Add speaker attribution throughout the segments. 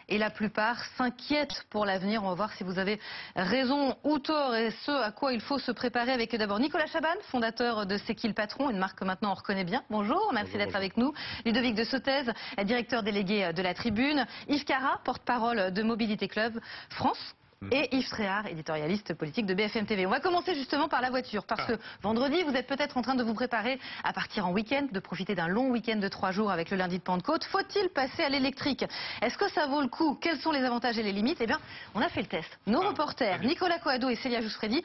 Speaker 1: et la plupart s'inquiètent pour l'avenir. On va voir si vous avez raison ou tort et ce à quoi il faut se préparer avec d'abord Nicolas Chaban, fondateur de C'est qui le patron, une marque que maintenant on reconnaît bien. Bonjour, merci d'être avec nous. Ludovic de Sottez, directeur délégué de la Tribune. Yves Carra, porte-parole de Mobilité Club France. Et Yves Tréhard, éditorialiste politique de BFM TV. On va commencer justement par la voiture, parce que vendredi, vous êtes peut-être en train de vous préparer à partir en week-end, de profiter d'un long week-end de 3 jours avec le lundi de Pentecôte. Faut-il passer à l'électrique? Est-ce que ça vaut le coup? Quels sont les avantages et les limites? Eh bien, on a fait le test. Nos reporters, Nicolas Coado et Célia Jouffredi,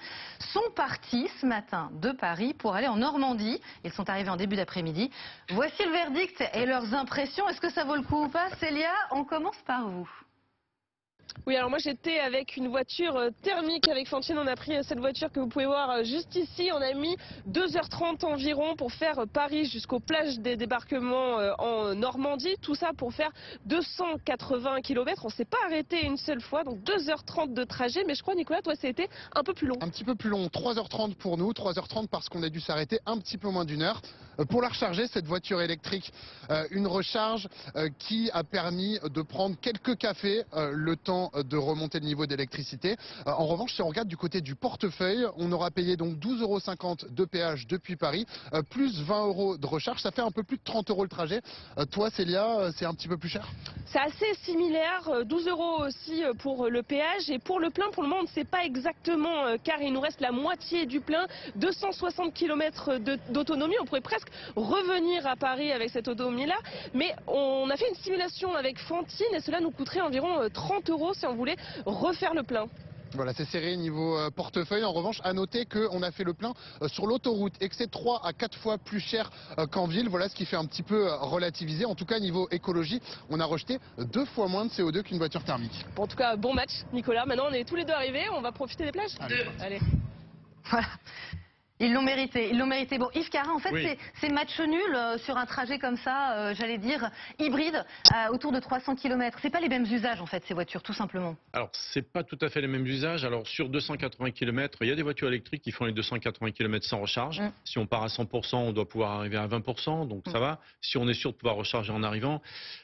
Speaker 1: sont partis ce matin de Paris pour aller en Normandie. Ils sont arrivés en début d'après-midi. Voici le verdict et leurs impressions. Est-ce que ça vaut le coup ou pas? Célia, on commence par vous.
Speaker 2: Oui, alors moi j'étais avec une voiture thermique avec Fantine. On a pris cette voiture que vous pouvez voir juste ici. On a mis 2h30 environ pour faire Paris jusqu'aux plages des débarquements en Normandie. Tout ça pour faire 280 km. On s'est pas arrêté une seule fois, donc 2h30 de trajet. Mais je crois, Nicolas, toi c'était un peu plus long.
Speaker 3: Un petit peu plus long, 3h30 pour nous, 3h30 parce qu'on a dû s'arrêter un petit peu moins d'une heure. Pour la recharger, cette voiture électrique, une recharge qui a permis de prendre quelques cafés le temps de remonter le niveau d'électricité. En revanche, si on regarde du côté du portefeuille, on aura payé donc 12,50 € de péage depuis Paris, plus 20 € de recharge. Ça fait un peu plus de 30 € le trajet. Toi, Célia, c'est un petit peu plus cher?
Speaker 2: C'est assez similaire, 12 € aussi pour le péage. Et pour le plein, pour le moment, on ne sait pas exactement car il nous reste la moitié du plein, 260 km d'autonomie. On pourrait presque revenir à Paris avec cette autonomie-là. Mais on a fait une simulation avec Fantine et cela nous coûterait environ 30 € si on voulait refaire le plein.
Speaker 3: Voilà, c'est serré niveau portefeuille. En revanche, à noter qu'on a fait le plein sur l'autoroute et que c'est 3 à 4 fois plus cher qu'en ville. Voilà ce qui fait un petit peu relativiser. En tout cas, niveau écologie, on a rejeté 2 fois moins de CO2 qu'une voiture thermique.
Speaker 2: Bon, en tout cas, bon match, Nicolas. Maintenant, on est tous les deux arrivés. On va profiter des plages.
Speaker 3: Allez.
Speaker 1: Voilà. Ils l'ont mérité, ils l'ont mérité. Bon, Yves Carra, en fait,
Speaker 4: Oui.
Speaker 1: c'est match nul sur un trajet comme ça, j'allais dire, hybride, autour de 300 km. C'est pas les mêmes usages, en fait, ces voitures, tout simplement.
Speaker 4: Alors, c'est pas tout à fait les mêmes usages. Alors, sur 280 km, il y a des voitures électriques qui font les 280 km sans recharge. Si on part à 100%, on doit pouvoir arriver à 20%, donc ça va. Si on est sûr de pouvoir recharger en arrivant,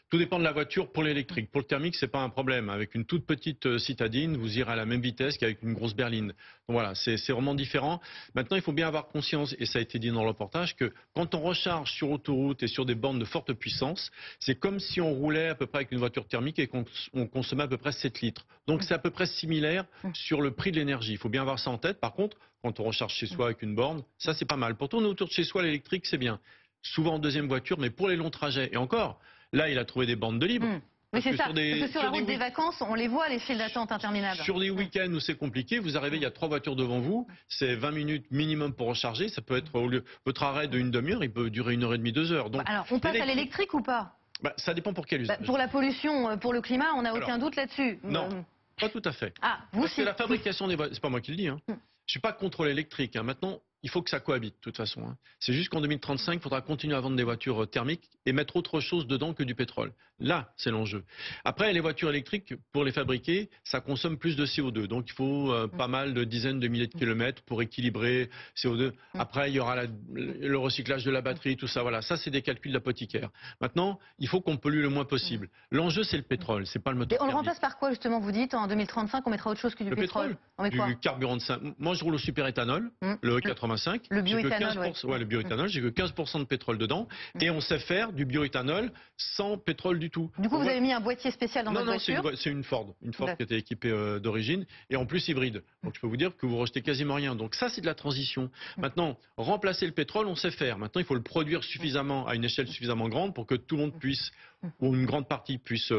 Speaker 4: tout dépend de la voiture pour l'électrique. Pour le thermique, c'est pas un problème. Avec une toute petite citadine, vous irez à la même vitesse qu'avec une grosse berline. Donc voilà, c'est vraiment différent. Maintenant, il faut bien avoir conscience, et ça a été dit dans le reportage, que quand on recharge sur autoroute et sur des bornes de forte puissance, c'est comme si on roulait à peu près avec une voiture thermique et qu'on consommait à peu près 7 litres. Donc c'est à peu près similaire sur le prix de l'énergie. Il faut bien avoir ça en tête. Par contre, quand on recharge chez soi avec une borne, ça c'est pas mal. Pour tourner autour de chez soi, l'électrique c'est bien. Souvent en deuxième voiture, mais pour les longs trajets. Et encore, là il a trouvé des bornes de libre.
Speaker 1: Oui, c'est ça.
Speaker 4: Parce que
Speaker 1: sur la route des vacances, on les voit, les files d'attente interminables.
Speaker 4: Sur des week-ends où c'est compliqué, vous arrivez, il y a 3 voitures devant vous, c'est 20 minutes minimum pour recharger. Ça peut être, au lieu, votre arrêt de une demi-heure, il peut durer 1h30, 2 heures. Donc,
Speaker 1: Alors, on passe à l'électrique ou pas?
Speaker 4: Ça dépend pour quel usage.
Speaker 1: Pour la pollution, pour le climat, on n'a aucun doute là-dessus.
Speaker 4: Non, pas tout à fait.
Speaker 1: Ah, vous
Speaker 4: Parce que
Speaker 1: si.
Speaker 4: la fabrication des voitures, c'est pas moi qui le dis, hein. Je suis pas contre l'électrique. Maintenant, il faut que ça cohabite, de toute façon. C'est juste qu'en 2035, il faudra continuer à vendre des voitures thermiques et mettre autre chose dedans que du pétrole. Là, c'est l'enjeu. Après, les voitures électriques, pour les fabriquer, ça consomme plus de CO2. Donc, il faut pas mal de dizaines de milliers de kilomètres pour équilibrer CO2. Après, il y aura le recyclage de la batterie, tout ça. Voilà, ça, c'est des calculs d'apothicaire. Maintenant, il faut qu'on pollue le moins possible. L'enjeu, c'est le pétrole, c'est pas le moteur
Speaker 1: Et on le
Speaker 4: thermique.
Speaker 1: remplace par quoi, justement? Vous dites, en 2035, on mettra autre chose que du pétrole. On met quoi?
Speaker 4: Du carburant de Moi, je roule au superéthanol, le E85.
Speaker 1: Le bioéthanol,
Speaker 4: le bioéthanol, j'ai que 15% de pétrole dedans. Et on sait faire du bioéthanol sans pétrole du tout.
Speaker 1: Du coup, vous avez mis un boîtier spécial dans votre voiture?
Speaker 4: Non, c'est une Ford qui était équipée d'origine. Et en plus hybride. Donc je peux vous dire que vous rejetez quasiment rien. Donc ça, c'est de la transition. Maintenant, remplacer le pétrole, on sait faire. Maintenant, il faut le produire suffisamment, à une échelle suffisamment grande pour que tout le monde puisse, ou une grande partie puisse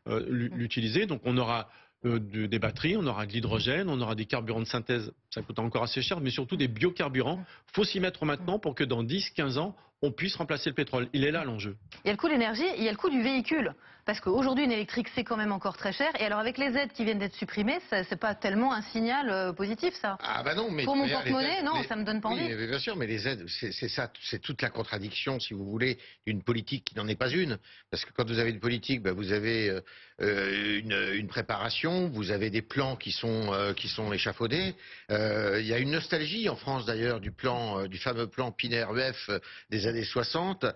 Speaker 4: l'utiliser. Donc on aura des batteries, on aura de l'hydrogène, on aura des carburants de synthèse, ça coûte encore assez cher, mais surtout des biocarburants. Il faut s'y mettre maintenant pour que dans 10-15 ans, on puisse remplacer le pétrole. Il est là l'enjeu.
Speaker 1: Il y a le coût de l'énergie, il y a le coût du véhicule. Parce qu'aujourd'hui, une électrique, c'est quand même encore très cher. Et alors, avec les aides qui viennent d'être supprimées, c'est pas tellement un signal positif, ça.
Speaker 5: Ah bah non, mais
Speaker 1: pour mon porte-monnaie, non, ça me donne pas envie.
Speaker 5: Oui, bien sûr, mais les aides, c'est ça, c'est toute la contradiction, si vous voulez, d'une politique qui n'en est pas une. Parce que quand vous avez une politique, vous avez une préparation, vous avez des plans qui sont échafaudés. Il y a une nostalgie en France d'ailleurs du fameux plan PINER-EF des années 60,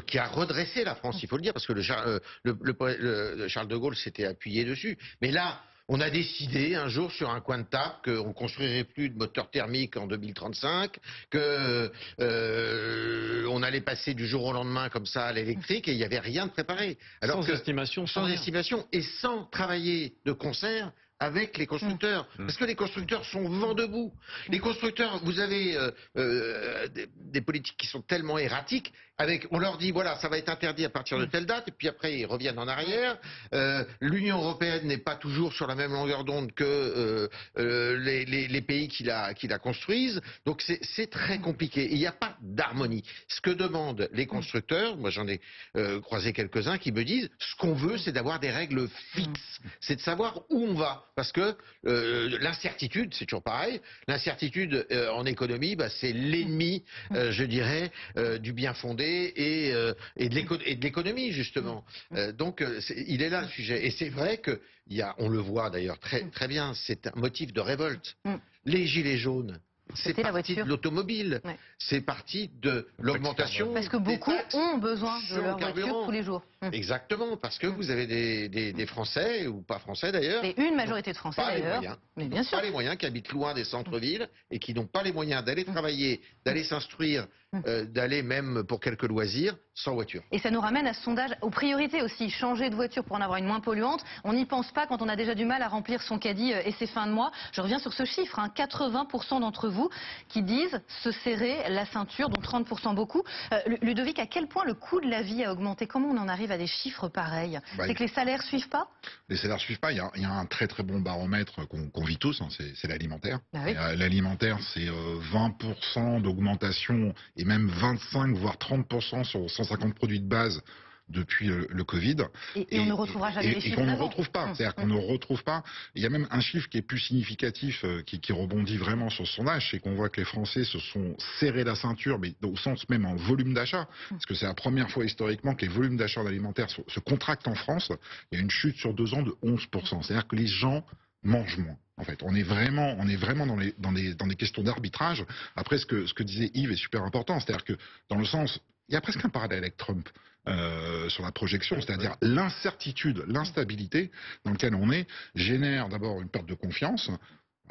Speaker 5: qui a redressé la France, il faut le dire, parce que le Charles de Gaulle s'était appuyé dessus. Mais là, on a décidé un jour sur un coin de table qu'on ne construirait plus de moteurs thermiques en 2035, qu'on allait passer du jour au lendemain comme ça à l'électrique, et il n'y avait rien de préparé.
Speaker 4: Alors sans estimation,
Speaker 5: et sans travailler de concert avec les constructeurs, parce que les constructeurs sont vent debout. Les constructeurs, vous avez des politiques qui sont tellement erratiques, on leur dit voilà, ça va être interdit à partir de telle date, et puis après ils reviennent en arrière. L'Union européenne n'est pas toujours sur la même longueur d'onde que les pays qui la construisent, donc c'est très compliqué. Il n'y a pas d'harmonie. Ce que demandent les constructeurs, moi j'en ai croisé quelques-uns qui me disent, ce qu'on veut c'est d'avoir des règles fixes, c'est de savoir où on va. Parce que l'incertitude, c'est toujours pareil, l'incertitude en économie, c'est l'ennemi, je dirais, du bien fondé et de l'économie, justement. Donc, il est là le sujet. Et c'est vrai on le voit d'ailleurs très bien, c'est un motif de révolte. Les gilets jaunes, c'est parti de l'automobile, c'est parti de l'augmentation.
Speaker 1: Parce que beaucoup ont besoin de leur voiture tous les jours.
Speaker 5: Exactement, parce que vous avez des Français, ou pas Français d'ailleurs.
Speaker 1: Et une majorité de Français d'ailleurs.
Speaker 5: Mais bien sûr. Pas les moyens, qui habitent loin des centres-villes et qui n'ont pas les moyens d'aller travailler, d'aller s'instruire, d'aller même pour quelques loisirs sans voiture. Et ça nous ramène à ce sondage aux priorités aussi. Changer de voiture pour en avoir une moins polluante. On n'y pense pas quand on a déjà du mal à remplir son caddie et ses fins de mois. Je reviens sur ce chiffre, 80% d'entre vous qui disent se serrer la ceinture, dont 30% beaucoup. Ludovic, à quel point le coût de la vie a augmenté? Comment on en arrive à des chiffres pareils? C'est que les salaires suivent pas?
Speaker 6: Les salaires suivent pas. Il y a un très très bon baromètre qu'on vit tous, c'est l'alimentaire.
Speaker 1: Oui.
Speaker 6: L'alimentaire, c'est 20% d'augmentation et même 25 voire 30% sur 150 produits de base depuis le Covid.
Speaker 1: Et on ne retrouvera jamais les chiffres.
Speaker 6: Et qu'on ne retrouve pas. C'est-à-dire qu'on ne retrouve pas. Il y a même un chiffre qui est plus significatif, qui rebondit vraiment sur ce sondage, c'est qu'on voit que les Français se sont serrés la ceinture, mais au sens même en volume d'achat. Parce que c'est la première fois historiquement que les volumes d'achat alimentaires se contractent en France. Il y a une chute sur 2 ans de 11%. C'est-à-dire que les gens mangent moins. En fait, on est vraiment dans des questions d'arbitrage. Après, ce que disait Yves est super important. C'est-à-dire que dans le sens, il y a presque un parallèle avec Trump sur la projection, c'est-à-dire l'incertitude, l'instabilité dans lequel on est génère d'abord une perte de confiance.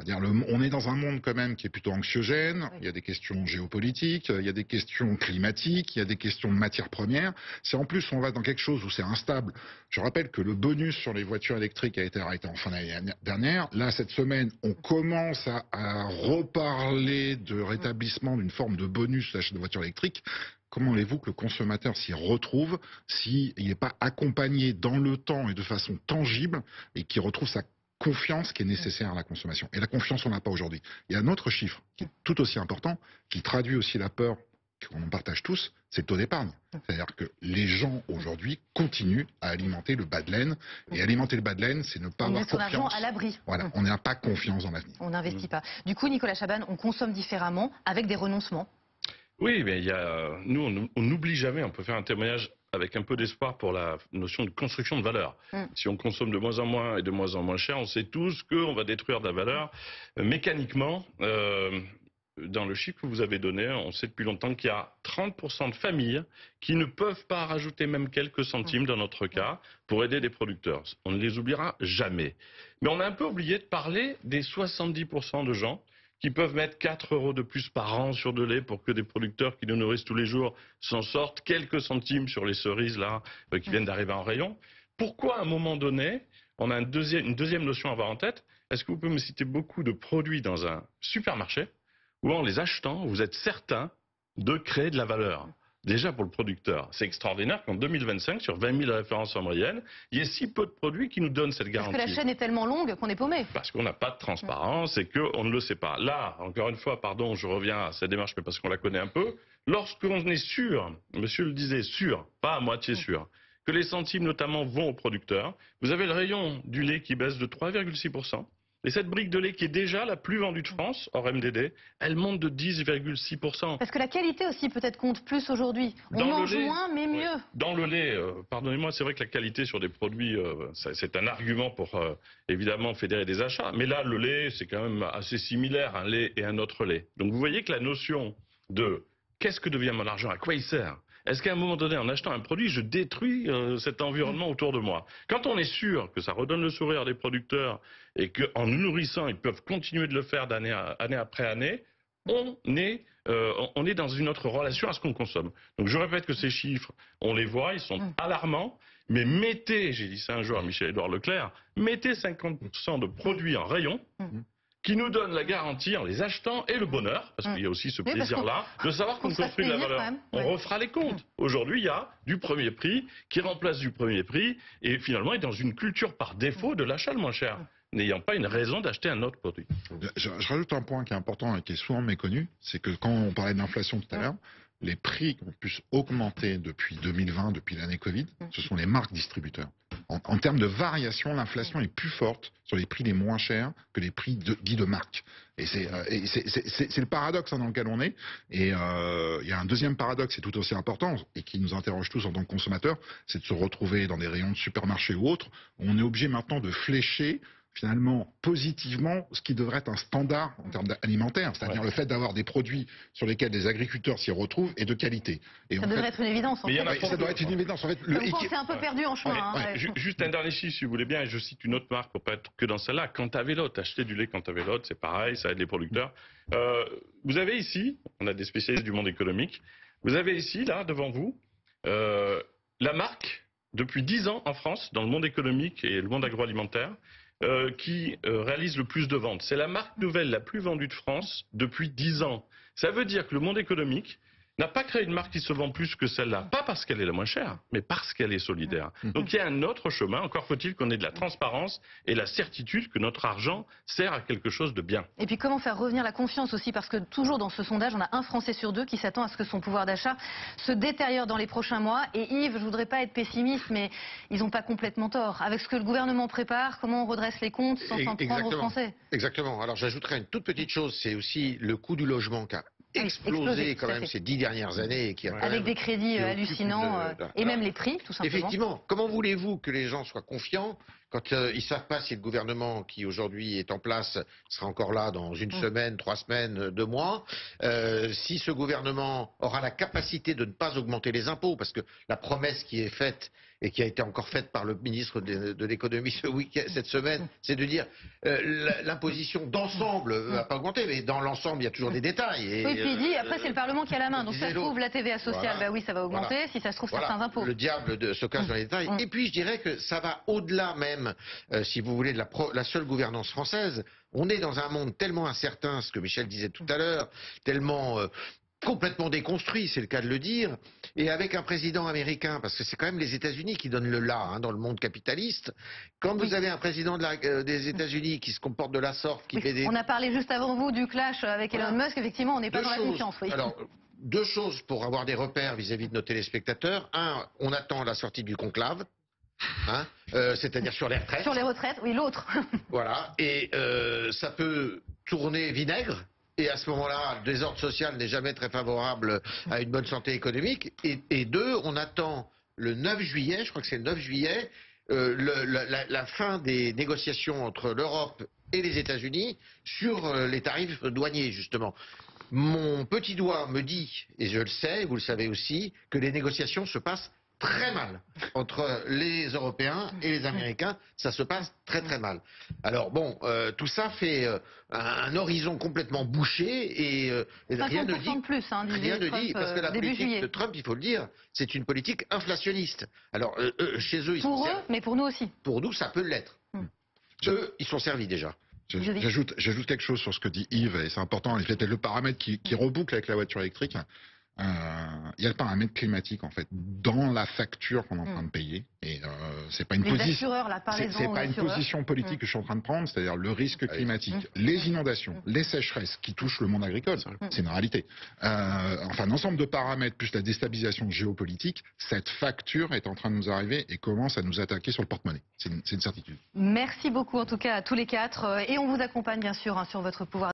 Speaker 6: On est dans un monde quand même qui est plutôt anxiogène, il y a des questions géopolitiques, il y a des questions climatiques, il y a des questions de matières premières. Si en plus on va dans quelque chose où c'est instable, je rappelle que le bonus sur les voitures électriques a été arrêté en fin d'année dernière. Là, cette semaine, on commence à reparler de rétablissement d'une forme de bonus d'achat de voitures électriques. Comment voulez-vous que le consommateur s'y retrouve s'il n'est pas accompagné dans le temps et de façon tangible et qu'il retrouve sa confiance qui est nécessaire à la consommation? Et la confiance, on n'a pas aujourd'hui. Il y a un autre chiffre qui est tout aussi important, qui traduit aussi la peur qu'on en partage tous, c'est le taux d'épargne. C'est-à-dire que les gens aujourd'hui continuent à alimenter le bas de laine. Et alimenter le bas de laine, c'est ne pas avoir confiance.
Speaker 1: On met son argent à l'abri.
Speaker 6: Voilà, on n'a pas confiance dans l'avenir.
Speaker 1: On n'investit pas. Du coup, Nicolas Chaban, on consomme différemment avec des renoncements.
Speaker 7: Oui, mais nous, on n'oublie jamais, on peut faire un témoignage avec un peu d'espoir pour la notion de construction de valeur. Si on consomme de moins en moins et de moins en moins cher, on sait tous qu'on va détruire de la valeur mécaniquement. Dans le chiffre que vous avez donné, on sait depuis longtemps qu'il y a 30% de familles qui ne peuvent pas rajouter même quelques centimes, dans notre cas, pour aider les producteurs. On ne les oubliera jamais. Mais on a un peu oublié de parler des 70% de gens qui peuvent mettre 4 € de plus par an sur de lait pour que des producteurs qui nous nourrissent tous les jours s'en sortent quelques centimes sur les cerises là qui viennent d'arriver en rayon. Pourquoi à un moment donné, on a une deuxième notion à avoir en tête? Est-ce que vous pouvez me citer beaucoup de produits dans un supermarché où en les achetant, vous êtes certain de créer de la valeur? Déjà pour le producteur, c'est extraordinaire qu'en 2025, sur 20 000 références en moyenne, il y ait si peu de produits qui nous donnent cette garantie.
Speaker 1: Parce que la chaîne est tellement longue qu'on est paumé.
Speaker 7: Parce qu'on n'a pas de transparence et qu'on ne le sait pas. Là, encore une fois, pardon, je reviens à cette démarche, mais parce qu'on la connaît un peu, lorsqu'on est sûr, monsieur le disait, sûr, pas à moitié sûr, que les centimes notamment vont aux producteurs, vous avez le rayon du lait qui baisse de 3,6%. Et cette brique de lait qui est déjà la plus vendue de France, hors MDD, elle monte de 10,6%.
Speaker 1: Parce que la qualité aussi peut-être compte plus aujourd'hui. On mange moins mais mieux.
Speaker 7: Dans le lait, pardonnez-moi, c'est vrai que la qualité sur des produits, c'est un argument pour évidemment fédérer des achats. Mais là, le lait, c'est quand même assez similaire, un lait et un autre lait. Donc vous voyez que la notion de qu'est-ce que devient mon argent? À quoi il sert? Est-ce qu'à un moment donné, en achetant un produit, je détruis cet environnement autour de moi? Quand on est sûr que ça redonne le sourire des producteurs et qu'en nous nourrissant, ils peuvent continuer de le faire année après année, on est dans une autre relation à ce qu'on consomme. Donc je répète que ces chiffres, on les voit, ils sont alarmants, mais mettez, j'ai dit ça un jour à Michel-Édouard Leclerc, mettez 50% de produits en rayon, qui nous donne la garantie en les achetant et le bonheur, parce qu'il y a aussi ce plaisir-là, de savoir qu'on construit de la valeur. On refera les comptes. Aujourd'hui, il y a du premier prix qui remplace du premier prix et finalement est dans une culture par défaut de l'achat le moins cher, n'ayant pas une raison d'acheter un autre produit.
Speaker 6: Je rajoute un point qui est important et qui est souvent méconnu, c'est que quand on parlait d'inflation tout à l'heure, les prix qui ont pu augmenter depuis 2020, depuis l'année Covid, ce sont les marques distributeurs. En termes de variation, l'inflation est plus forte sur les prix les moins chers que les prix dits de marque. Et c'est le paradoxe dans lequel on est. Et il y a un deuxième paradoxe qui est tout aussi important et qui nous interroge tous en tant que consommateurs, c'est de se retrouver dans des rayons de supermarché ou autres. On est obligé maintenant de flécher finalement positivement ce qui devrait être un standard en termes alimentaires, c'est-à-dire le fait d'avoir des produits sur lesquels les agriculteurs s'y retrouvent et de qualité. Et
Speaker 1: ça devrait être une évidence.
Speaker 6: Ça doit être une évidence. En fait,
Speaker 1: c'est un peu perdu en chemin.
Speaker 7: Juste un dernier chiffre, si vous voulez bien, et je cite une autre marque pour pas être que dans celle-là. Cantavélote, acheter du lait Cantavélote, c'est pareil, ça aide les producteurs. Vous avez ici, on a des spécialistes du monde économique, vous avez ici, là, devant vous, la marque, depuis 10 ans en France, dans le monde économique et le monde agroalimentaire, qui réalise le plus de ventes. C'est la marque nouvelle la plus vendue de France depuis 10 ans. Ça veut dire que le monde économique n'a pas créé une marque qui se vend plus que celle-là. Pas parce qu'elle est la moins chère, mais parce qu'elle est solidaire. Donc il y a un autre chemin. Encore faut-il qu'on ait de la transparence et la certitude que notre argent sert à quelque chose de bien.
Speaker 1: Et puis comment faire revenir la confiance aussi? Parce que toujours dans ce sondage, on a un Français sur deux qui s'attend à ce que son pouvoir d'achat se détériore dans les prochains mois. Et Yves, je voudrais pas être pessimiste, mais ils n'ont pas complètement tort. Avec ce que le gouvernement prépare, comment on redresse les comptes sans s'en prendre aux Français?
Speaker 5: Exactement. Alors j'ajouterais une toute petite chose, c'est aussi le coût du logement qui a explosé quand même ces 10 dernières années.
Speaker 1: Avec des crédits hallucinants et même les prix, tout simplement.
Speaker 5: Effectivement. Comment voulez-vous que les gens soient confiants quand ils ne savent pas si le gouvernement qui aujourd'hui est en place sera encore là dans une semaine, 3 semaines, 2 mois, si ce gouvernement aura la capacité de ne pas augmenter les impôts, parce que la promesse qui est faite et qui a été encore faite par le ministre de l'économie cette semaine, c'est de dire l'imposition d'ensemble ne va pas augmenter, mais dans l'ensemble il y a toujours des détails. Et,
Speaker 1: oui, puis il dit, après c'est le Parlement qui a la main, donc si ça se trouve la TVA sociale, bah oui ça va augmenter, si ça se trouve certains impôts.
Speaker 5: Le diable se cache dans les détails. Et puis je dirais que ça va au-delà même, si vous voulez, de la seule gouvernance française. On est dans un monde tellement incertain, ce que Michel disait tout à l'heure, tellement complètement déconstruit, c'est le cas de le dire, et avec un président américain, parce que c'est quand même les États-Unis qui donnent le là dans le monde capitaliste. Quand vous avez un président des États-Unis qui se comporte de la sorte, qui fait des...
Speaker 1: On a parlé juste avant vous du clash avec Elon Musk, effectivement, on n'est pas dans la confiance.
Speaker 5: Alors, 2 choses pour avoir des repères vis-à-vis de nos téléspectateurs. Un, on attend la sortie du conclave. C'est-à-dire sur les retraites.
Speaker 1: Sur les retraites, oui, l'autre.
Speaker 5: Voilà, et ça peut tourner vinaigre. Et à ce moment-là, le désordre social n'est jamais très favorable à une bonne santé économique. Et 2, on attend le 9 juillet, je crois que c'est le 9 juillet, la fin des négociations entre l'Europe et les États-Unis sur les tarifs douaniers, justement. Mon petit doigt me dit, et je le sais, vous le savez aussi, que les négociations se passent très mal entre les Européens et les Américains, ça se passe très très mal. Alors bon, tout ça fait un horizon complètement bouché et rien ne dit, rien ne dit, parce que la politique de Trump, il faut le dire, c'est une politique inflationniste. Alors chez eux, ils sont servis.
Speaker 1: Mais pour nous aussi.
Speaker 5: Pour nous, ça peut l'être. Eux, ils sont servis déjà.
Speaker 6: J'ajoute quelque chose sur ce que dit Yves, et c'est important, et peut-être le paramètre qui reboucle avec la voiture électrique. Il y a le paramètre climatique en fait dans la facture qu'on est en train de payer, et c'est pas une position politique que je suis en train de prendre, c'est-à-dire le risque climatique, les inondations, les sécheresses qui touchent le monde agricole, c'est une réalité. Enfin, un ensemble de paramètres plus la déstabilisation géopolitique, cette facture est en train de nous arriver et commence à nous attaquer sur le porte-monnaie. C'est une certitude.
Speaker 1: Merci beaucoup en tout cas à tous les 4 et on vous accompagne bien sûr sur votre pouvoir